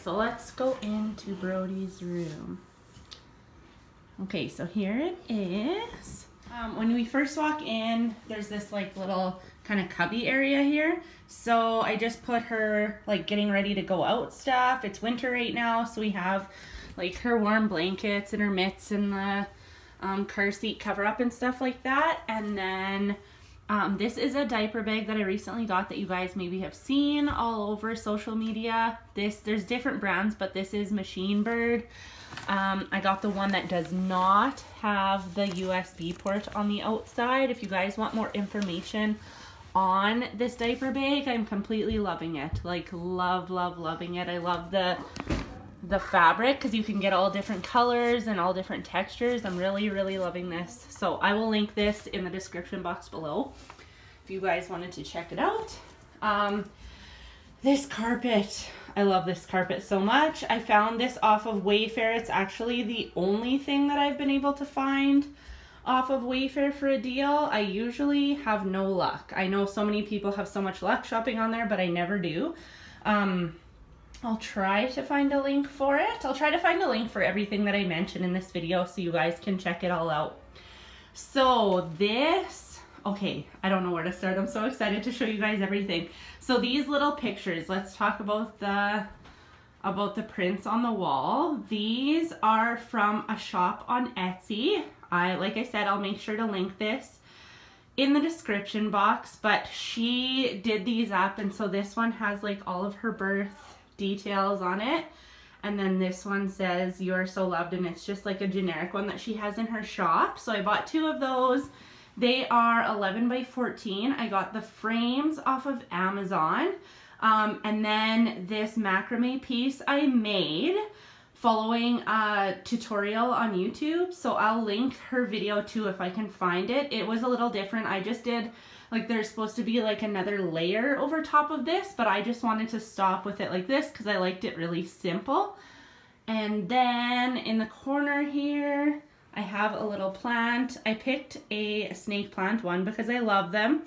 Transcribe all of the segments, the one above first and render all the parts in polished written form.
so let's go into Brody's room. Okay, so here it is. When we first walk in, there's this like little kind of cubby area here. So I just put her like getting ready to go out stuff. It's winter right now, so we have like her warm blankets and her mitts and the car seat cover up and stuff like that. And then this is a diaper bag that I recently got that you guys maybe have seen all over social media. There's different brands, but this is Machine Bird. I got the one that does not have the USB port on the outside. If you guys want more information on this diaper bag, I'm completely loving it. Like loving it. I love the fabric because you can get all different colors and all different textures. I'm really loving this. So I will link this in the description box below if you guys wanted to check it out. This carpet, I love this carpet so much. I found this off of Wayfair. It's actually the only thing that I've been able to find off of Wayfair for a deal. I usually have no luck. I know so many people have so much luck shopping on there, but I never do. I'll try to find a link for it. I'll try to find a link for everything that I mentioned in this video so you guys can check it all out. So this, okay, I don't know where to start. I'm so excited to show you guys everything. So these little pictures, let's talk about the prints on the wall. These are from a shop on Etsy. Like I said, I'll make sure to link this in the description box, but she did these up, and so this one has like all of her birth details on it, and then this one says "You're so loved," and it's just like a generic one that she has in her shop. So I bought 2 of those. They are 11 by 14. I got the frames off of Amazon, and then this macrame piece I made following a tutorial on YouTube, so I'll link her video too if I can find it. It was a little different. I just did, like, there's supposed to be like another layer over top of this, but I just wanted to stop with it like this because I liked it really simple. And then in the corner here, I have a little plant. I picked a snake plant, 1 because I love them,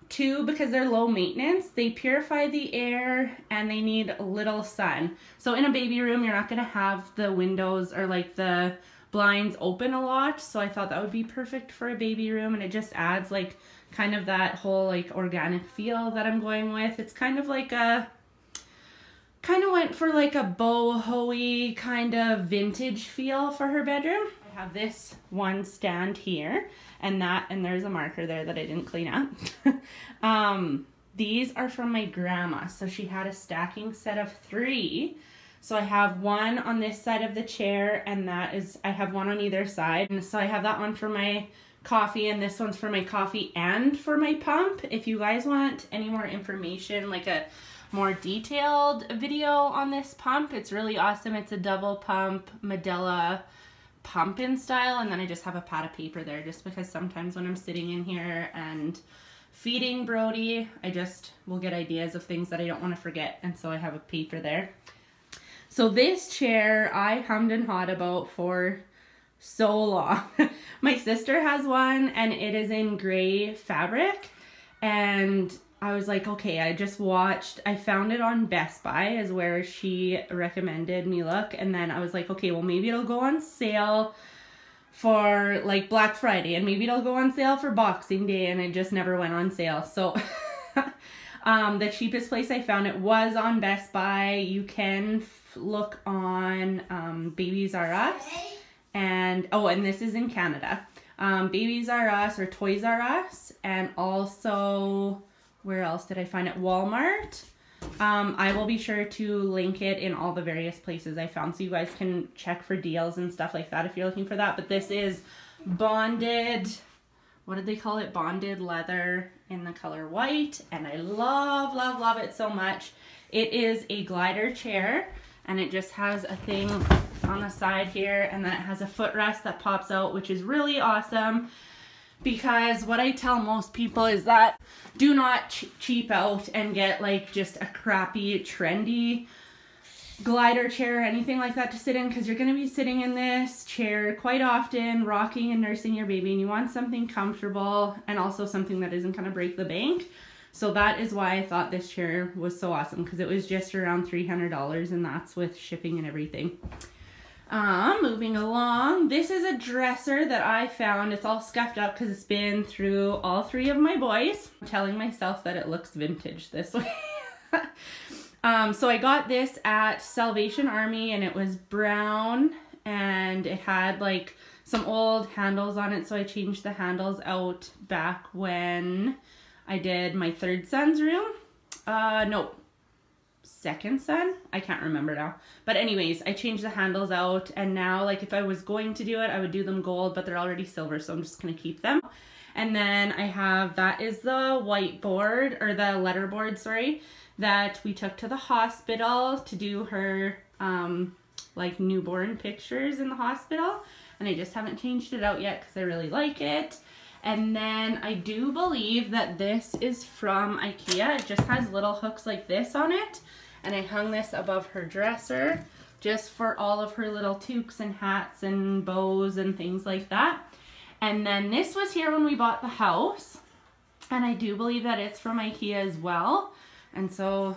2 because they're low maintenance, they purify the air, and they need little sun. So in a baby room, you're not gonna have the windows or like the blinds open a lot, so I thought that would be perfect for a baby room, and it just adds like kind of that whole like organic feel that I'm going with. It's kind of like a, kind of went for like a boho-y kind of vintage feel for her bedroom. I have this one stand here, and there's a marker there that I didn't clean up. These are from my grandma. So she had a stacking set of 3. So I have 1 on this side of the chair, and I have 1 on either side. And so I have that one for my coffee, and this one's for my coffee and for my pump. If you guys want any more information, like a more detailed video on this pump, it's really awesome. It's a double pump Medela pump-in style, and then I just have a pad of paper there just because sometimes when I'm sitting in here and feeding Brody, I just will get ideas of things that I don't want to forget, and so I have a paper there. So this chair I hummed and hawed about for so long. My sister has one, and it is in gray fabric, and I was like, okay, I found it on Best Buy is where she recommended me look, and then I was like, okay, well maybe it'll go on sale for like Black Friday, and maybe it'll go on sale for Boxing Day, and it just never went on sale. So the cheapest place I found it was on Best Buy. You can look on Babies R Us, and this is in Canada. Babies R Us or Toys R Us, and also, where else did I find it? Walmart. I will be sure to link it in all the various places I found so you guys can check for deals and stuff like that if you're looking for that. But this is bonded, what did they call it? Bonded leather in the color white, and I love it so much. It is a glider chair, and it just has a thing on the side here, and then it has a footrest that pops out, which is really awesome. Because what I tell most people is that do not cheap out and get like just a crappy trendy glider chair or anything like that to sit in, because you're going to be sitting in this chair quite often, rocking and nursing your baby, and you want something comfortable and also something that isn't going to break the bank. So that is why I thought this chair was so awesome, because it was just around $300, and that's with shipping and everything. Moving along, this is a dresser that I found. It's all scuffed up because it's been through all 3 of my boys. I'm telling myself that it looks vintage this way. So I got this at Salvation Army, and it was brown, and it had like some old handles on it, so I changed the handles out back when I did my 3rd son's room. No, 2nd son? I can't remember now. But anyways, I changed the handles out, and now like if I was going to do it, I would do them gold, but they're already silver, so I'm just gonna keep them. And then I have, that is the whiteboard, or the letterboard, sorry, that we took to the hospital to do her like newborn pictures in the hospital. And I just haven't changed it out yet because I really like it. And then I do believe that this is from IKEA. It just has little hooks like this on it. And I hung this above her dresser just for all of her little toques and hats and bows and things like that. And then this was here when we bought the house. And I do believe that it's from IKEA as well. And so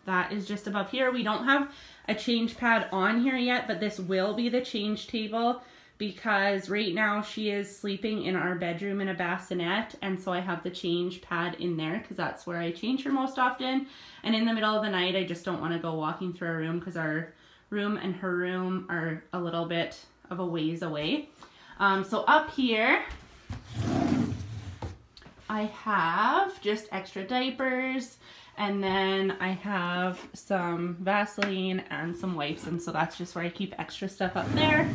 that is just above here. We don't have a change pad on here yet, but this will be the change table, because right now she is sleeping in our bedroom in a bassinet, and so I have the change pad in there because that's where I change her most often. And in the middle of the night, I just don't want to go walking through our room because our room and her room are a little bit of a ways away. So up here, I have just extra diapers, and then I have some Vaseline and some wipes, and so that's just where I keep extra stuff up there.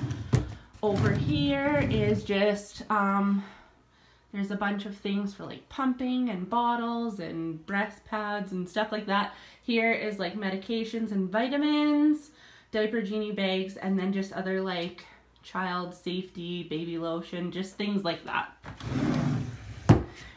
Over here is just, there's a bunch of things for like pumping and bottles and breast pads and stuff like that. Here is like medications and vitamins, diaper genie bags, and then just other like child safety, baby lotion, just things like that.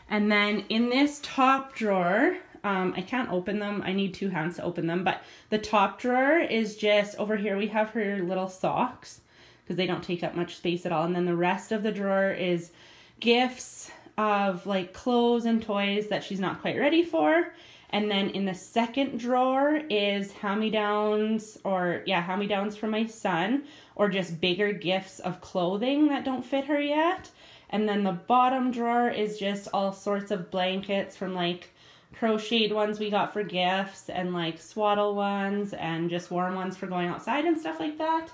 And then in this top drawer, I can't open them. I need 2 hands to open them, but the top drawer is just, over here we have her little socks because they don't take up much space at all. And then the rest of the drawer is gifts of like clothes and toys that she's not quite ready for. And then in the second drawer is hand-me-downs, or yeah, hand-me-downs for my son, or just bigger gifts of clothing that don't fit her yet. And then the bottom drawer is just all sorts of blankets, from like crocheted ones we got for gifts, and like swaddle ones, and just warm ones for going outside and stuff like that.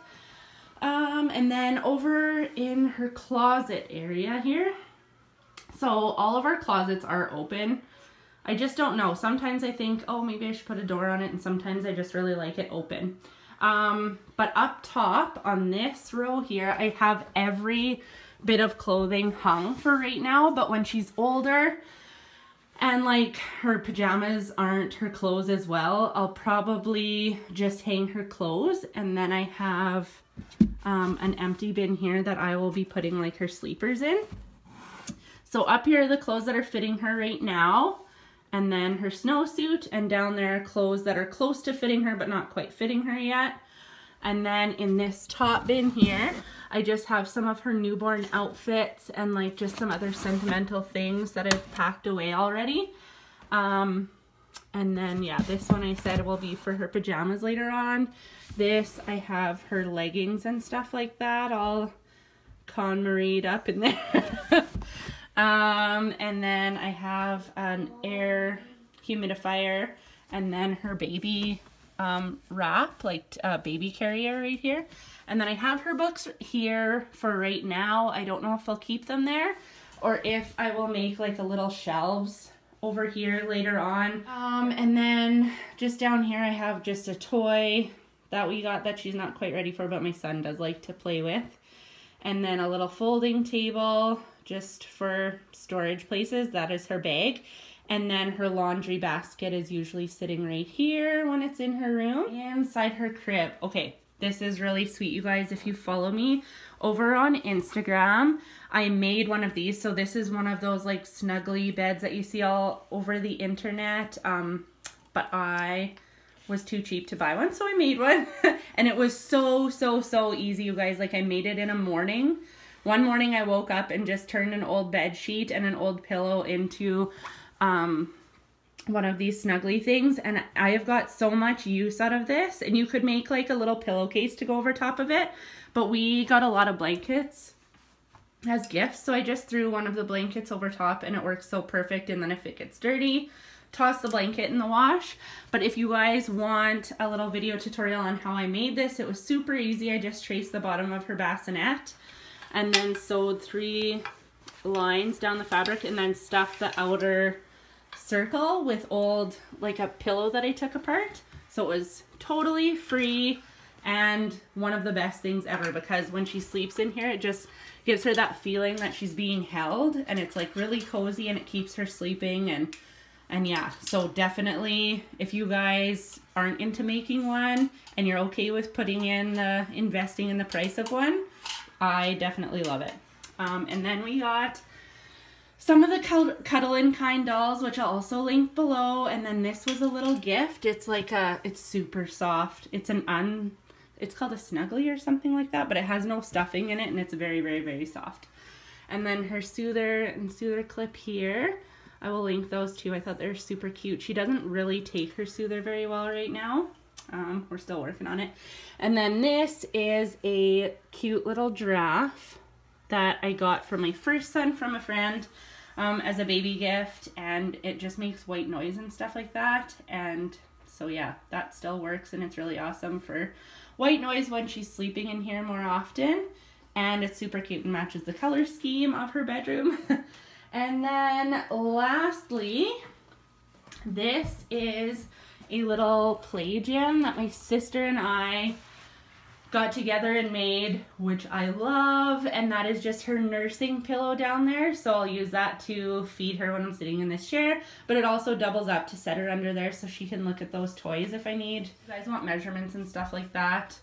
And then over in her closet area here, so all of our closets are open. I just don't know. Sometimes I think, oh, maybe I should put a door on it, and sometimes I just really like it open. But up top on this row here, I have every bit of clothing hung for right now, but when she's older and like her pajamas aren't her clothes as well, I'll probably just hang her clothes. And then I have an empty bin here that I will be putting like her sleepers in. So up here are the clothes that are fitting her right now, and then her snowsuit, and down there clothes that are close to fitting her but not quite fitting her yet. And then in this top bin here, I just have some of her newborn outfits and like just some other sentimental things that I've packed away already. And then yeah, this one I said will be for her pajamas later on. This, I have her leggings and stuff like that all KonMari'd up in there. And then I have an air humidifier, and then her baby wrap, like baby carrier right here. And then I have her books here for right now. I don't know if I'll keep them there or if I will make like a little shelves over here later on. And then just down here I have just a toy that we got that she's not quite ready for, but my son does like to play with. And then a little folding table just for storage places. That is her bag. And then her laundry basket is usually sitting right here when it's in her room. Inside her crib. Okay, this is really sweet, you guys. If you follow me over on Instagram, I made one of these. So this is one of those like snuggly beds that you see all over the internet. But I was too cheap to buy one, so I made one. And it was so easy, you guys. Like, I made it in a morning. One morning I woke up and just turned an old bed sheet and an old pillow into one of these snuggly things, and I have got so much use out of this. And you could make like a little pillowcase to go over top of it, but we got a lot of blankets as gifts, so I just threw one of the blankets over top and it works so perfect. And then if it gets dirty, toss the blanket in the wash. But if you guys want a little video tutorial on how I made this, it was super easy. I just traced the bottom of her bassinet and then sewed 3 lines down the fabric and then stuffed the outer circle with old, like a pillow that I took apart. So it was totally free and one of the best things ever, because when she sleeps in here, it just gives her that feeling that she's being held, and it's like really cozy and it keeps her sleeping. And yeah, so definitely if you guys aren't into making one and you're okay with putting in the investing in the price of one, I definitely love it. And then we got some of the Cuddle and Kind dolls, which I'll also link below. And then this was a little gift. It's like it's super soft. It's it's called a Snuggly or something like that, but it has no stuffing in it and it's very, very, very soft. And then her soother and soother clip here, I will link those too. I thought they were super cute. She doesn't really take her soother very well right now. We're still working on it. And then this is a cute little giraffe that I got for my first son from a friend as a baby gift, and it just makes white noise and stuff like that. And so yeah, that still works, and it's really awesome for white noise when she's sleeping in here more often. And it's super cute and matches the color scheme of her bedroom. And then lastly, this is a little play gym that my sister and I got together and made, which I love, and that is just her nursing pillow down there. So I'll use that to feed her when I'm sitting in this chair, but it also doubles up to set her under there so she can look at those toys if I need. If you guys want measurements and stuff like that,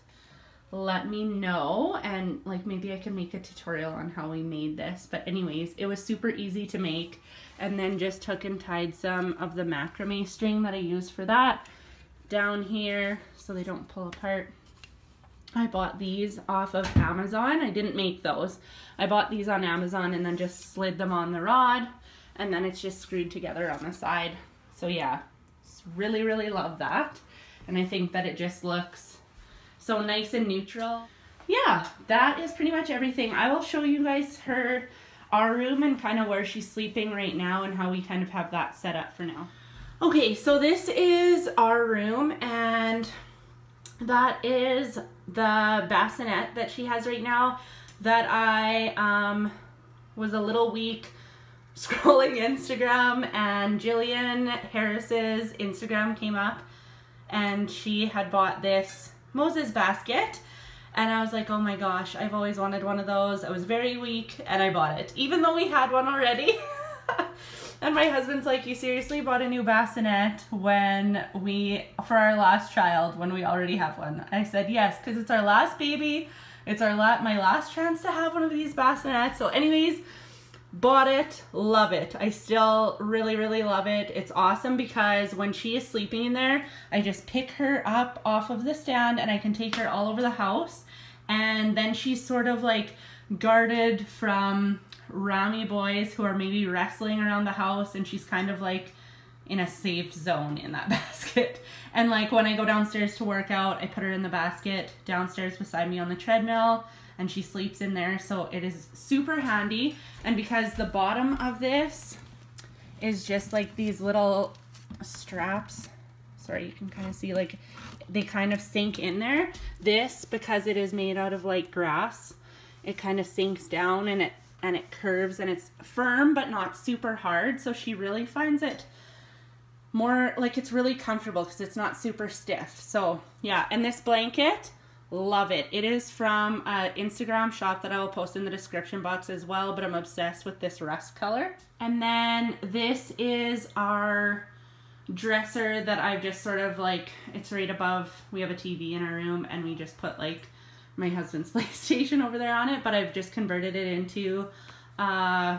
let me know, and like maybe I can make a tutorial on how we made this. But anyways, it was super easy to make, and then just took and tied some of the macrame string that I used for that down here so they don't pull apart. I bought these off of Amazon. I didn't make those. I bought these on Amazon and then just slid them on the rod, and then it's just screwed together on the side. So yeah, really, really love that. And I think that it just looks so nice and neutral. Yeah, that is pretty much everything. I will show you guys our room and kind of where she's sleeping right now and how we kind of have that set up for now. Okay, so this is our room, and that is the bassinet that she has right now that I was a little weak scrolling Instagram, and Jillian Harris's Instagram came up and she had bought this Moses basket, and I was like, oh my gosh, I've always wanted one of those. I was very weak and I bought it, even though we had one already. And my husband's like, you seriously bought a new bassinet for our last child when we already have one? I said, yes, because it's our last baby. It's my last chance to have one of these bassinets. So anyways, bought it, love it. I still really, really love it. It's awesome because when she is sleeping in there, I just pick her up off of the stand and I can take her all over the house. And then she's sort of like guarded from Rami boys who are maybe wrestling around the house, and she's kind of like in a safe zone in that basket. And like when I go downstairs to work out, I put her in the basket downstairs beside me on the treadmill, and she sleeps in there. So it is super handy. And because the bottom of this is just like these little straps, sorry, you can kind of see like they kind of sink in there. This, because it is made out of like grass, it kind of sinks down and it curves, and it's firm but not super hard. So she really finds it more like it's really comfortable because it's not super stiff. So yeah, and this blanket, love it. It is from an Instagram shop that I will post in the description box as well, but I'm obsessed with this rust color. And then this is our dresser that I've just sort of like, it's right above, we have a TV in our room and we just put like my husband's PlayStation over there on it, but I've just converted it into a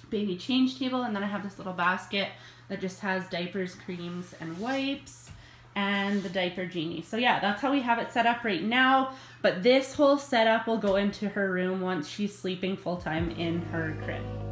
baby change table. And then I have this little basket that just has diapers, creams, and wipes, and the diaper genie. So yeah, that's how we have it set up right now. But this whole setup will go into her room once she's sleeping full time in her crib.